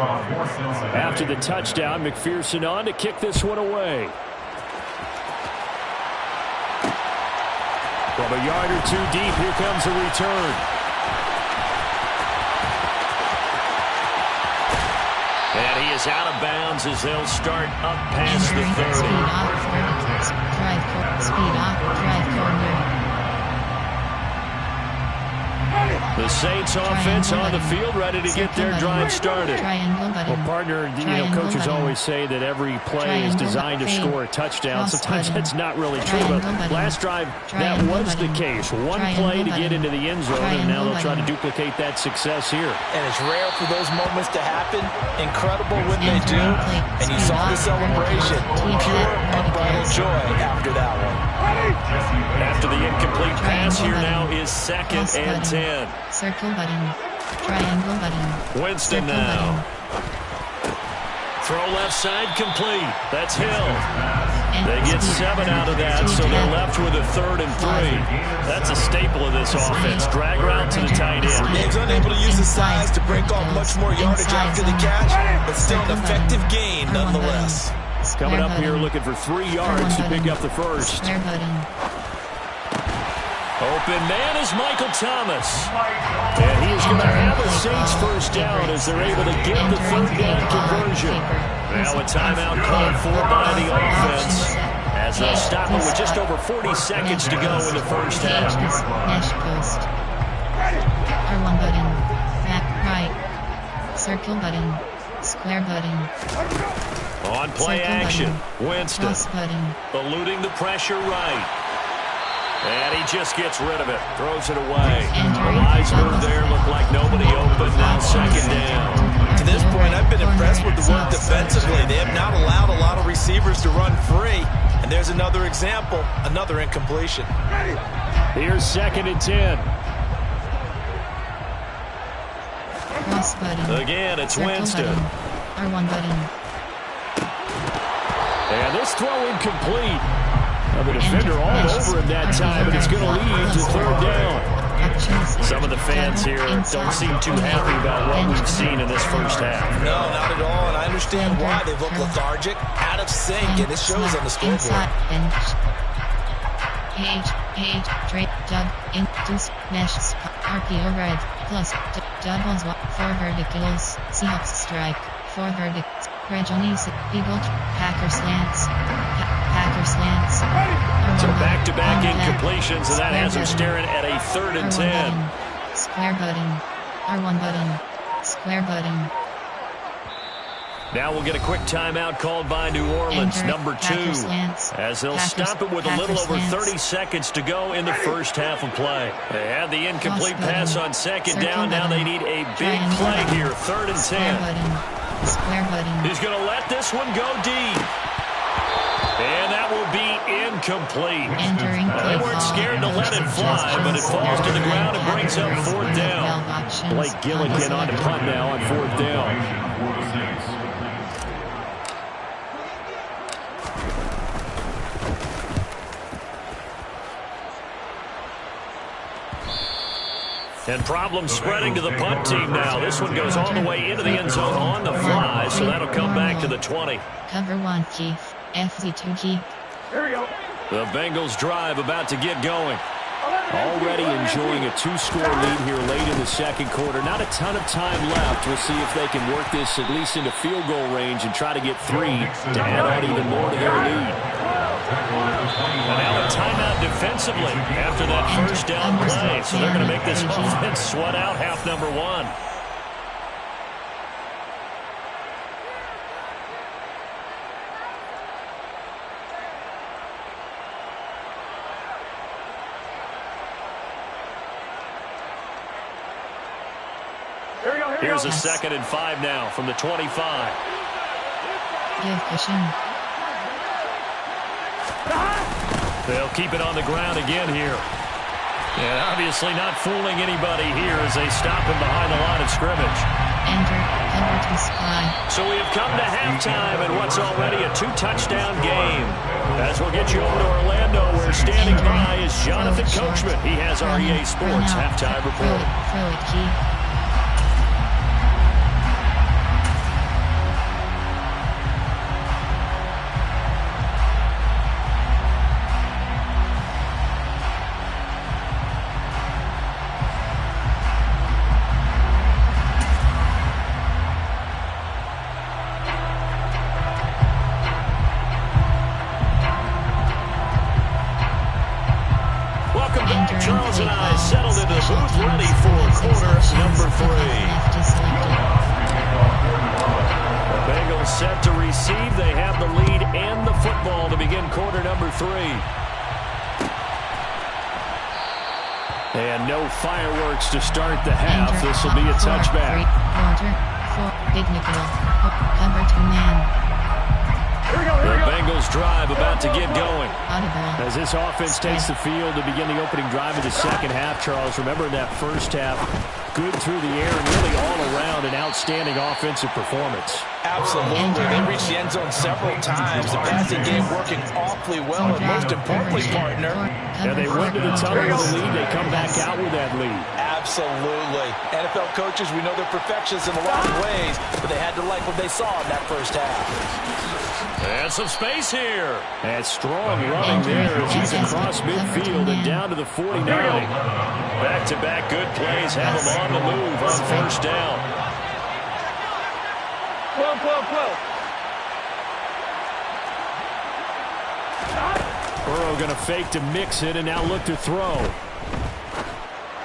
After the touchdown, McPherson on to kick this one away. From a yard or two deep, here comes a return. And he is out of bounds as they'll start up past the 30. Speed off, drive corner. The Saints offense on the field, ready to get their drive started. Well, partner, coaches always say that every play is designed to score a touchdown. Sometimes that's not really true, but last drive, that was the case. One play to get into the end zone, and now they'll try to duplicate that success here. And it's rare for those moments to happen. Incredible when they do. And you saw the celebration. Pure, unbridled joy after that one. After the incomplete pass, here now is 2nd and 10. Circle button. Triangle button. Winston now. Throw left side complete. That's Hill. They get 7 out of that, so they're left with a 3rd and 3. That's a staple of this offense. Drag route to the tight end. He's unable to use his size to break off much more yardage after the catch, but still an effective gain nonetheless. Coming up here looking for 3 yards to pick up the first. Open man is Michael Thomas. And he is going to have a Saints first down as they're able to get the 3rd down conversion. Now a timeout called for by the offense as they'll stop it with just over 40 seconds to go in the first half. R1 button. Back right. Circle button. Square button. On play action. Winston button. eluding the pressure right. And he just gets rid of it. Throws it away. A nice move there. Looked like nobody open. Now 2nd down. To this point, I've been impressed with the work defensively. They have not allowed a lot of receivers to run free. And there's another example. Another incompletion. Here's 2nd and 10. Again, it's Winston. R1 button. And this throw incomplete. Now the defender all over him that time, but it's going to lead to 3rd down. Some of the fans here don't seem too happy about what we've seen in this first half. No, not at all, and I understand why. They look lethargic, out of sync, and it shows on the scoreboard. Straight, dub, induce, mesh, RPO red, plus, doubles, 4 verticals, Seahawks strike, 4 verdicts, Rejonis, Eagle, Packer slants, Packer slants. So back-to-back incompletions, and that has them staring at a 3rd and 10. Square button, R1 button, square button. Now we'll get a quick timeout called by New Orleans, number 2, as they'll stop it with a little over 30 seconds to go in the first half of play. They had the incomplete pass on 2nd down. Now they need a big play here, 3rd and 10. Square button. He's going to let this one go deep. And that will be incomplete. They weren't scared to let it fly, but it falls to the ground and brings up 4th down. Blake Gilligan on to punt now on 4th down. And problems spreading to the punt team now. This one goes all the way into the end zone on the fly, so that'll come back to the 20. Cover 1, Keith. FZ2, Keith. Here we go. The Bengals drive about to get going. Already enjoying a 2-score lead here late in the 2nd quarter. Not a ton of time left. We'll see if they can work this at least into field goal range and try to get 3 to add on even more to their lead. And now a timeout defensively after that first down play. So they're going to make this offense sweat out half number 1. Here's a 2nd and 5 now from the 25. Give cushion. They'll keep it on the ground again here. And obviously not fooling anybody here as they stop him behind the line of scrimmage. Enter to spy. So we have come to halftime in what's already a 2-touchdown game. As we'll get you over to Orlando, where standing by is Jonathan Coachman. He has our EA Sports halftime report. Throw it, Keith. ready for quarter number 3. The Bengals set to receive. They have the lead and the football to begin quarter number 3. And no fireworks to start the half. This will be a touchback. Big nickel. Cover 2 man. The Bengals drive about to get going. As this offense takes the field to begin the opening drive of the second half, Charles, remember in that first half, good through the air and really all around an outstanding offensive performance. Absolutely. They reached the end zone several times. The passing game working awfully well, and most importantly, partner. And they went to the tunnel with a lead. They come back out with that lead. Absolutely. NFL coaches, we know they're perfectionists in a lot of ways, but they had to like what they saw in that first half. And some space here. And strong running there as he's across midfield and down to the 49. Back-to-back good plays have him on the move on first down. 12. Burrow going to fake to mix it and now look to throw.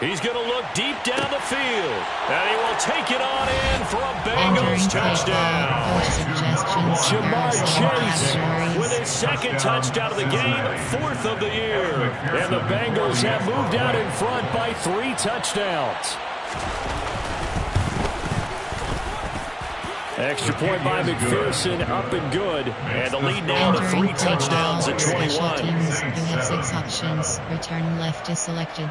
He's going to look deep down the field. And he will take it on in for a Bengals touchdown. Jamar Chase with his second touchdown of the game, 4th of the year. And the Bengals have moved out in front by 3 touchdowns. Extra point by McPherson, up and good. And the lead now to 3 touchdowns at 21. You have 6 options. Return left is selected.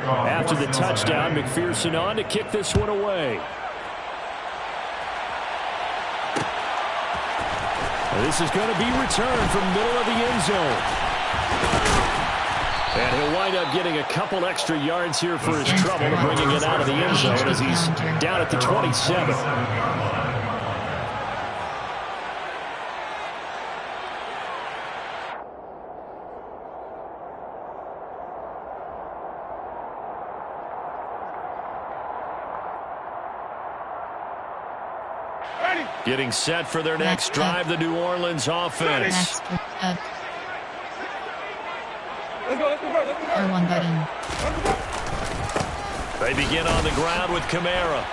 After the touchdown, McPherson on to kick this one away. This is going to be returned from middle of the end zone. And he'll wind up getting a couple extra yards here for his trouble, bringing it out of the end zone as he's down at the 27. Getting set for their next drive, the New Orleans offense. R1 button. They begin on the ground with Kamara.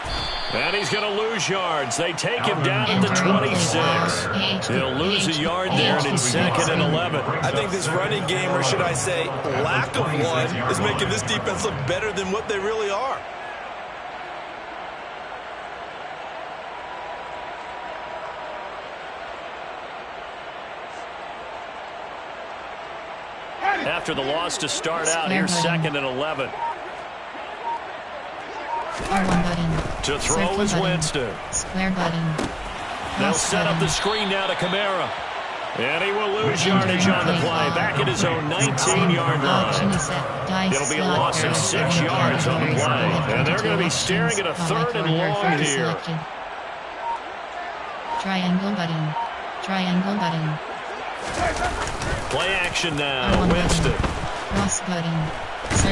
And he's going to lose yards. They take him down at the 26. He'll lose a yard there, and it's 2nd and 11. I think this running game, or should I say lack of one, is making this defense look better than what they really are. After the loss to start out, here's 2nd and 11. R1 button. To throw is Winston. Square button. They'll set up the screen now to Kamara. And he will lose yardage on the play. Back at his own 19-yard line. It'll be a loss of 6 yards on the play. And they're going to be staring at a 3rd and long here. Triangle button. Triangle button. Play action now. Winston. Cross button.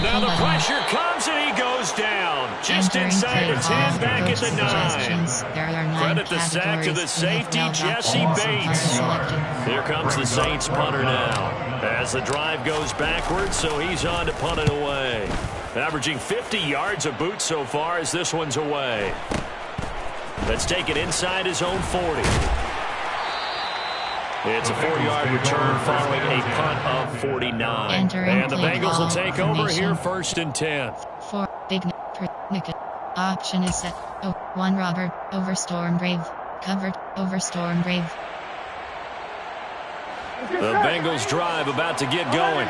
Now the pressure comes and he goes down. Just inside the 10, back at the 9. Credit the sack to the safety, Jesse Bates. Here comes the Saints punter now. As the drive goes backwards, so he's on to punt it away. Averaging 50 yards a boot so far as this one's away. Let's take it inside his own 40. It's a 4-yard return following a punt of 49. And the Bengals will take over here 1st and 10. 4. Big Nick. Option is set. 1 Robert. Over Storm Brave. Covered. Over Storm Brave. The Bengals drive about to get going.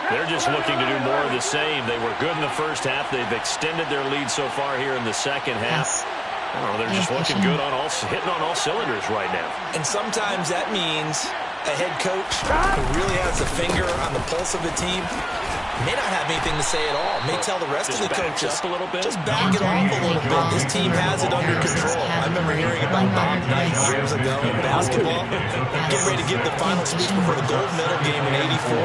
They're just looking to do more of the same. They were good in the first half. They've extended their lead so far here in the second half. Oh, they're just looking good on hitting on all cylinders right now. And sometimes that means a head coach who really has a finger on the pulse of the team may not have anything to say at all. May tell the rest of the coaches, a little bit. just back it off a little bit. This team has it under control. I remember hearing about Bob Knight years ago in basketball, getting ready to give the final speech before the gold medal game in '84.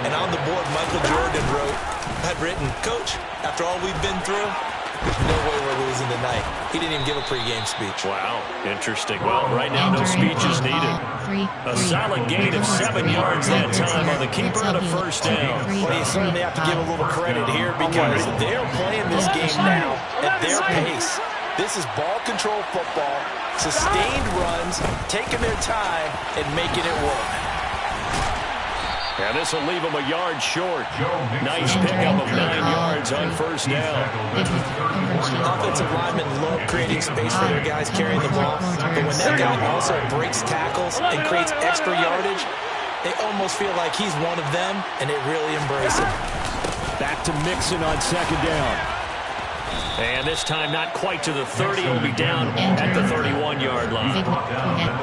And on the board, Michael Jordan wrote, had written, Coach, after all we've been through, there's no way we're losing tonight. He didn't even give a pregame speech. Wow, interesting. Well, right now, no speech is needed. A solid gain of 7 yards that time on the keeper and a first down. Well, you certainly have to give a little credit here because they're playing this game now at their pace. This is ball control football, sustained runs, taking their time, and making it work. And this will leave them a yard short. Nice pickup of 9 yards on first down. Offensive linemen love creating space for their guys carrying the ball. But when that guy also breaks tackles and creates extra yardage, they almost feel like he's one of them, and they really embrace him. Back to Mixon on second down. And this time not quite to the 30. It'll be down at the 31-yard line.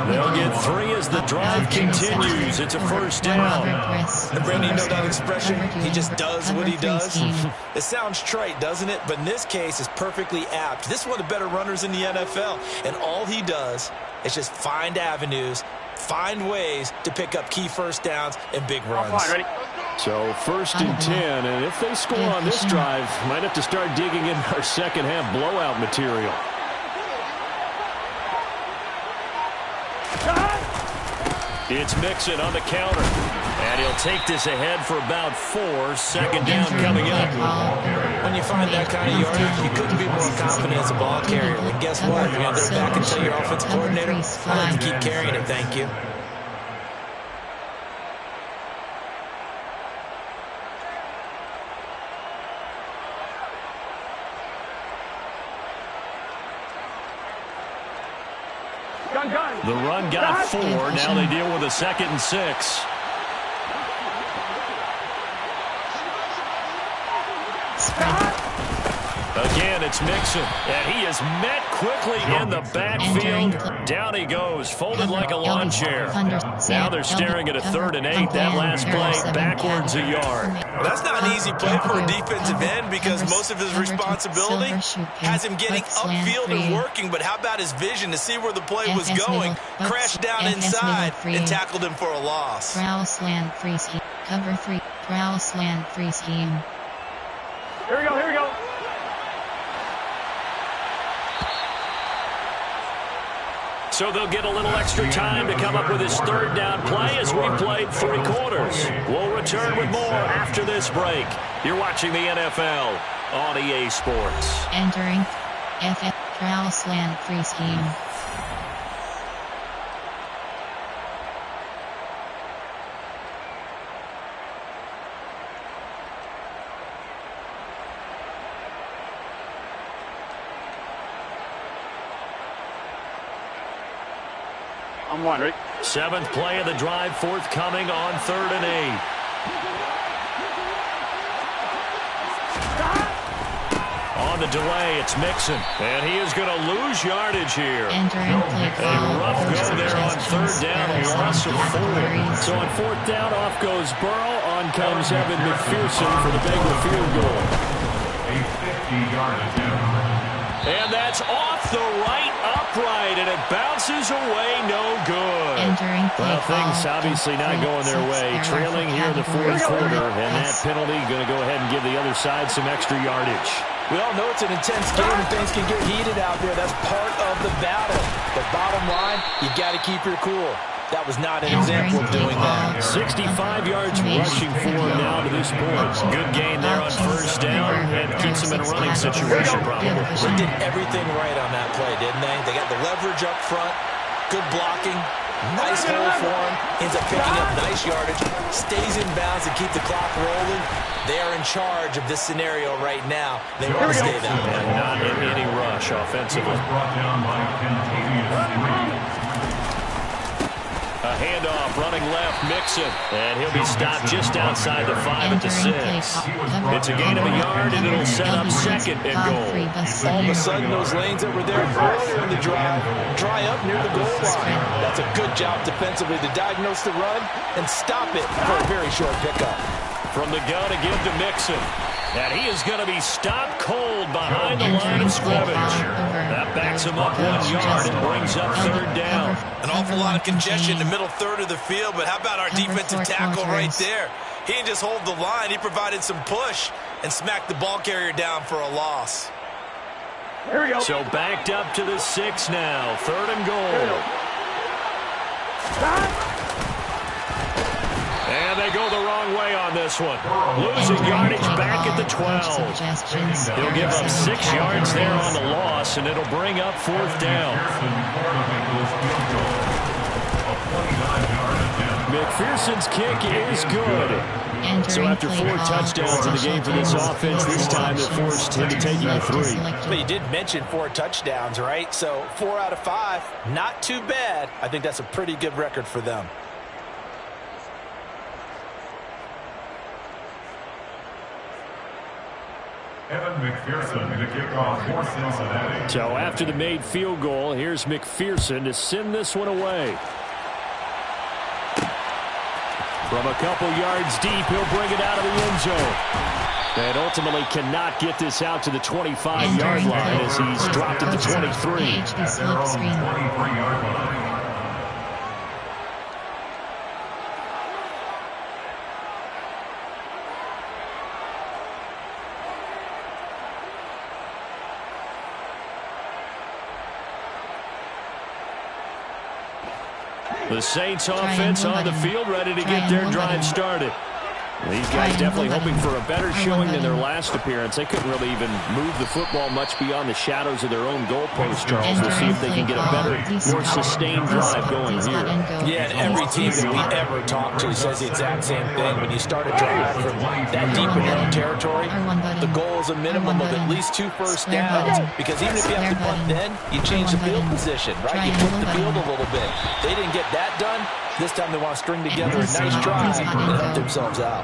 They'll get 3 as the drive continues. It's a first down. And Brandon, you know that expression? He just does what he does. It sounds trite, doesn't it? But in this case, it's perfectly apt. This is one of the better runners in the NFL. And all he does is just find avenues, find ways to pick up key first downs and big runs. So first and 10, and if they score on this drive, might have to start digging in our second half blowout material. It's Mixon on the counter, and he'll take this ahead for about 4. Second down coming up. When you find that kind of yardage, you couldn't be more confident as a ball carrier. And guess what? You're going to go back and tell your offensive coordinator, I'll let you keep carrying it, thank you. The run got 4. Now they deal with a 2nd and 6. Again, it's Mixon, and he is met quickly in the backfield. Down he goes, folded like a lawn chair. Now they're staring at a 3rd and 8. That last play, backwards a yard. Well, that's not an easy play for a defensive end because most of his responsibility has him getting upfield and working. But how about his vision to see where the play was going? Crashed down inside and tackled him for a loss. Prowl slant free scheme. Cover 3. Prowl slant free scheme. Here we go, here we go. So they'll get a little extra time to come up with his 3rd down play as we played 3 quarters. We'll return with more after this break. You're watching the NFL on EA Sports. Entering FF Prowl slant free scheme. I'm wondering. 7th play of the drive forthcoming on 3rd and 8. On the delay, it's Mixon, and he is going to lose yardage here. A rough go there on 3rd down, a loss of 4. So on 4th down, off goes Burrow. On comes Evan McPherson for the Bengal field goal. A 50-yard attempt. And that's off the right upright, and it bounces away, no good. Well, things obviously not going their way. Trailing here in the 4th quarter, and that penalty going to go ahead and give the other side some extra yardage. We all know it's an intense game and things can get heated out there. That's part of the battle. But bottom line, you got to keep your cool. That was not an example of doing that. 65 yards rushing for him now to this point. Good gain there on 1st down and keeps him in a running situation probably. They did everything right on that play, didn't they? They got the leverage up front, good blocking, nice hole for him, ends up picking up nice yardage, stays in bounds to keep the clock rolling. They are in charge of this scenario right now. They want to stay that way. And not in any rush offensively. Brought down by Kentucky. A handoff, running left, Mixon, and he'll be stopped just outside the 5 at the 6. It's a gain of a yard, and it'll set up 2nd and goal. All of a sudden, those lanes that were there earlier in the drive dry up near the goal line. That's a good job defensively to diagnose the run and stop it for a very short pickup. From the gun to give to Mixon. And he is going to be stopped cold behind the line of scrimmage. That backs him up 1 yard and brings up 3rd down. An awful lot of congestion in the middle 3rd of the field, but how about our defensive tackle right there? He didn't just hold the line, he provided some push, and smack the ball carrier down for a loss. Here we go. So backed up to the 6 now. 3rd and goal. And they go the wrong way on this one. Losing yardage back at the 12. He'll give up 6 yards there on the loss, and it'll bring up 4th down. McPherson's kick is good. So after 4 touchdowns in the game for this offense, this time it forced him to take the 3. But you did mention 4 touchdowns, right? So 4 out of 5, not too bad. I think that's a pretty good record for them. Evan McPherson to kick off for Cincinnati. So after the made field goal, here's McPherson to send this one away. From a couple yards deep, he'll bring it out of the end zone. And ultimately cannot get this out to the 25-yard line as he's dropped at the 23. At their own 23-yard line. The Saints offense on the field, ready to get their drive started. These guys definitely hoping for a better showing than their last appearance. They couldn't really even move the football much beyond the shadows of their own goalpost, Charles. We'll see if they can get a better, more sustained drive going here. Yeah, and every team that we ever talk to says the exact same thing. When you start a drive from that deep in your own territory, the goal is a minimum of at least 2 first downs. Because even if you have to punt then, you change the field position, right? You flip the field a little bit. They didn't get that done. This time they want to string together a nice drive and help themselves out.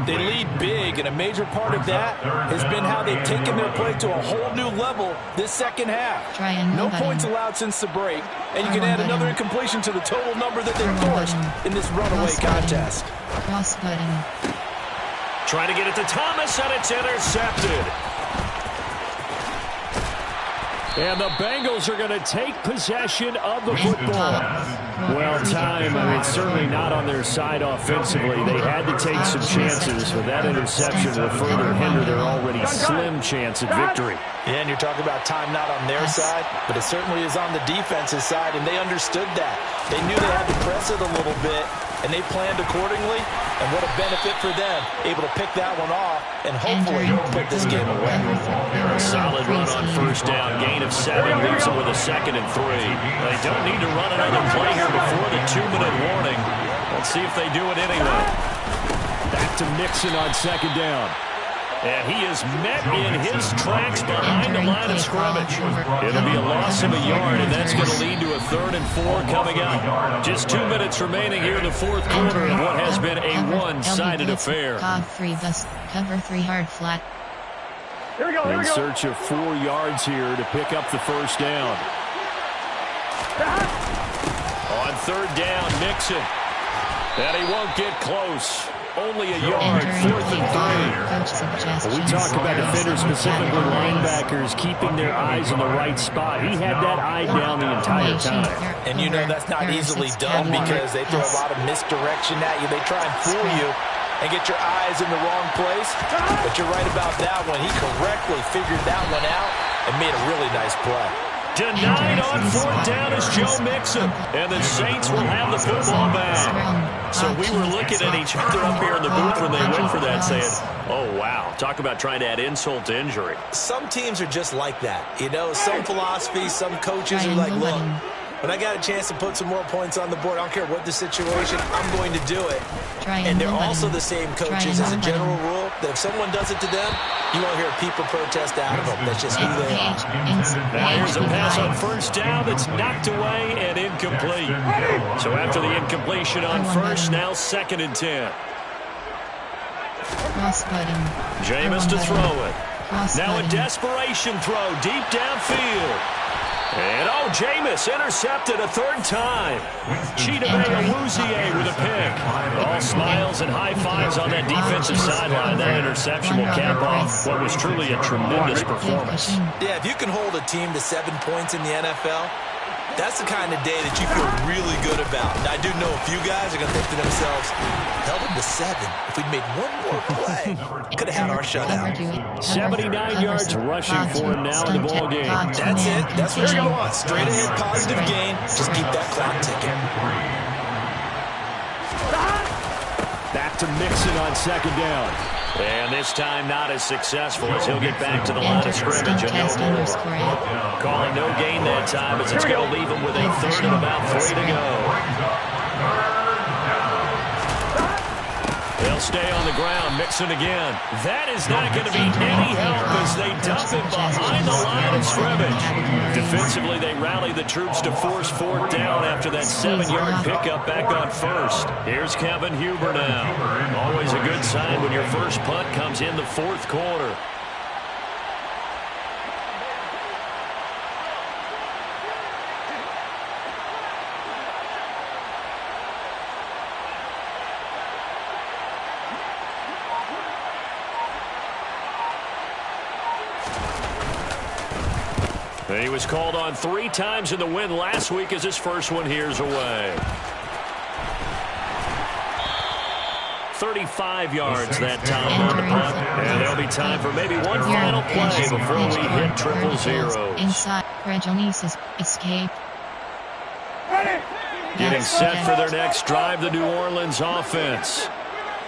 They lead big, and a major part of that has been how they've taken their play to a whole new level this second half. No points allowed since the break, and you can add another incompletion to the total number that they forced in this runaway contest. Trying to get it to Thomas, and it's intercepted. And the Bengals are going to take possession of the football. Well, time, I mean, certainly not on their side offensively. They had to take some chances, but that interception will further hinder their already slim chance at victory. Yeah, and you're talking about time not on their side, but it certainly is on the defense's side, and they understood that. They knew they had to press it a little bit, and they planned accordingly, and what a benefit for them, able to pick that one off and hopefully put this game away. A solid run on first down, gain of 7, leaves them with a 2nd and 3. They don't need to run another play here before the 2-minute warning. Let's see if they do it anyway. Back to Mixon on 2nd down. And he is met in his tracks behind the line of scrimmage. It'll be a loss of a yard, and that's going to lead to a 3rd and 4 coming up. Just 2 minutes remaining here in the 4th quarter of what has been a one-sided affair. Cover 3 hard flat. Here we go. In search of 4 yards here to pick up the first down. On 3rd down, Mixon. And he won't get close. Only a yard, 4th and 3. We talk about defenders, specifically linebackers, keeping their eyes in the right spot. He had that eye down the entire time. And you know that's not easily done because they throw a lot of misdirection at you. They try and fool you and get your eyes in the wrong place. But you're right about that one. He correctly figured that one out and made a really nice play. Denied on 4th down is Joe Mixon. And the Saints will have the football back. So we were looking at each other up here in the booth when they went for that saying, oh, wow. Talk about trying to add insult to injury. Some teams are just like that. You know, some philosophies, some coaches are like, look, when I got a chance to put some more points on the board, I don't care what the situation, I'm going to do it. And they're also the same coaches as a general rule that if someone does it to them, you won't hear people protest out of them. That's just who they are. Now here's a pass on first down that's knocked away and incomplete. So after the incompletion on first, now 2nd and 10. Jameis to throw it. Now a desperation throw deep downfield. And Jameis intercepted a 3rd time. Chidobe with a pick. All smiles and high fives on that defensive sideline. That interception will cap off what was truly a tremendous performance. Yeah, if you can hold a team to 7 points in the NFL, That's the kind of day that you feel really good about. And I do know a few guys are going to think to themselves, held him to 7. If we'd made one more play, could have had our shutout. 79 yards rushing for him now in the ball game. That's it. That's what you want. Straight ahead, positive gain. Just keep that clock ticking. Back to Mixon on second down. And this time not as successful as he'll get back to the line of scrimmage and no more. Calling no gain that time as it's going to leave him with a third and about 3 to go. They'll stay on the ground, Mixon again. That is not going to be any help as they dump him behind the line of scrimmage. Defensively, they rally the troops to force 4th down after that 7-yard pickup back on first. Here's Kevin Huber now. Always a good sign when your first punt comes in the 4th quarter. He was called on 3 times in the win last week as his first one here's away. 35 yards that time on the punt. And there'll be time for maybe one final play before we hit triple zeros. Inside, Rejonesis escape. Getting set for their next drive, the New Orleans offense.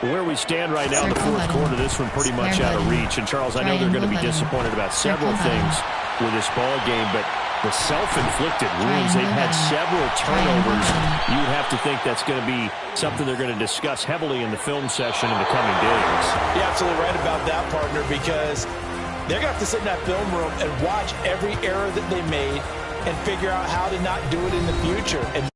Where we stand right now in the 4th quarter, this one pretty much out of reach. And, Charles, I know they're going to be disappointed about several things with this ball game, but the self-inflicted wounds, they've had several turnovers. You would have to think that's going to be something they're going to discuss heavily in the film session in the coming days. You're absolutely right about that, partner, because they're going to have to sit in that film room and watch every error that they made and figure out how to not do it in the future. And